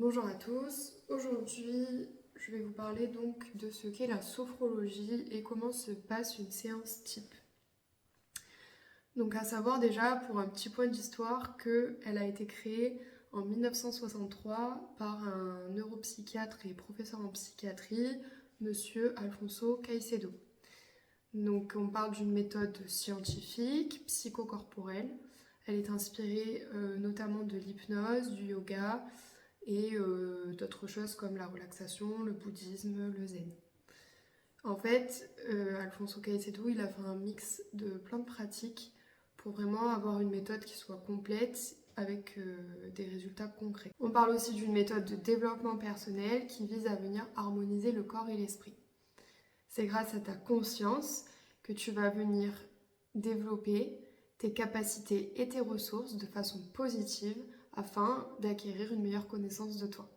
Bonjour à tous, aujourd'hui je vais vous parler donc de ce qu'est la sophrologie et comment se passe une séance type. Donc à savoir déjà pour un petit point d'histoire qu'elle a été créée en 1963 par un neuropsychiatre et professeur en psychiatrie, monsieur Alfonso Caicedo. Donc on parle d'une méthode scientifique, psychocorporelle. Elle est inspirée notamment de l'hypnose, du yoga, et d'autres choses comme la relaxation, le bouddhisme, le zen. En fait, Alfonso Caicedo, il a fait un mix de plein de pratiques pour vraiment avoir une méthode qui soit complète avec des résultats concrets. On parle aussi d'une méthode de développement personnel qui vise à venir harmoniser le corps et l'esprit. C'est grâce à ta conscience que tu vas venir développer tes capacités et tes ressources de façon positive afin d'acquérir une meilleure connaissance de toi.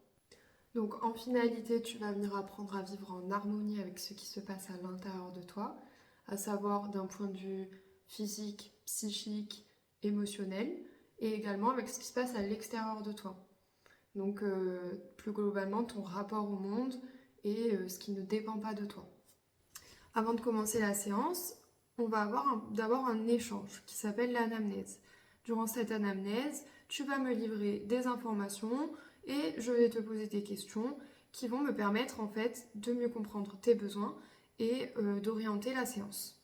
Donc en finalité, tu vas venir apprendre à vivre en harmonie avec ce qui se passe à l'intérieur de toi, à savoir d'un point de vue physique, psychique, émotionnel, et également avec ce qui se passe à l'extérieur de toi. Donc plus globalement, ton rapport au monde et ce qui ne dépend pas de toi. Avant de commencer la séance, on va avoir d'abord un échange qui s'appelle l'anamnèse. Durant cette anamnèse, tu vas me livrer des informations et je vais te poser des questions qui vont me permettre en fait de mieux comprendre tes besoins et d'orienter la séance.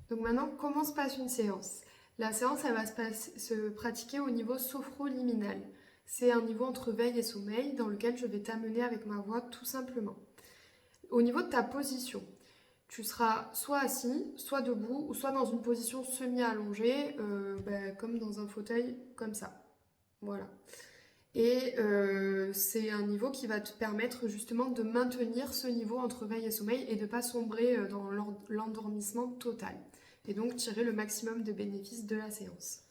Donc maintenant, comment se passe une séance? La séance, elle va se pratiquer au niveau sophroliminal. C'est un niveau entre veille et sommeil dans lequel je vais t'amener avec ma voix tout simplement. Au niveau de ta position, tu seras soit assis, soit debout, ou soit dans une position semi-allongée, comme dans un fauteuil, comme ça. Voilà. Et c'est un niveau qui va te permettre justement de maintenir ce niveau entre veille et sommeil et de ne pas sombrer dans l'endormissement total. Et donc tirer le maximum de bénéfices de la séance.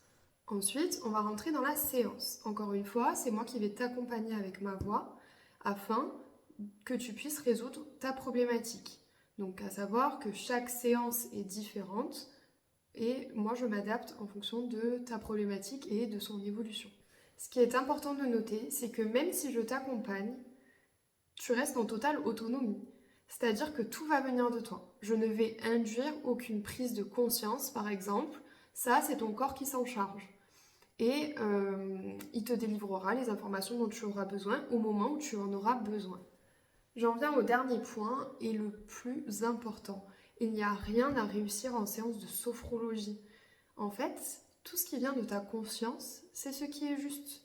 Ensuite, on va rentrer dans la séance. Encore une fois, c'est moi qui vais t'accompagner avec ma voix afin que tu puisses résoudre ta problématique. Donc à savoir que chaque séance est différente et moi je m'adapte en fonction de ta problématique et de son évolution. Ce qui est important de noter, c'est que même si je t'accompagne, tu restes en totale autonomie. C'est-à-dire que tout va venir de toi. Je ne vais induire aucune prise de conscience, par exemple. Ça, c'est ton corps qui s'en charge. Et il te délivrera les informations dont tu auras besoin au moment où tu en auras besoin. J'en viens au dernier point et le plus important. Il n'y a rien à réussir en séance de sophrologie. En fait, tout ce qui vient de ta conscience, c'est ce qui est juste.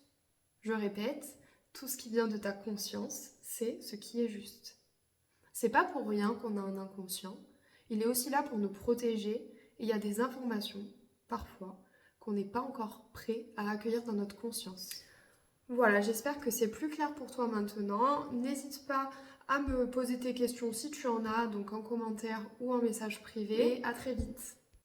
Je répète, tout ce qui vient de ta conscience, c'est ce qui est juste. C'est pas pour rien qu'on a un inconscient. Il est aussi là pour nous protéger et il y a des informations, parfois, qu'on n'est pas encore prêt à accueillir dans notre conscience. Voilà, j'espère que c'est plus clair pour toi maintenant. N'hésite pas à me poser tes questions si tu en as, donc en commentaire ou en message privé. Et à très vite.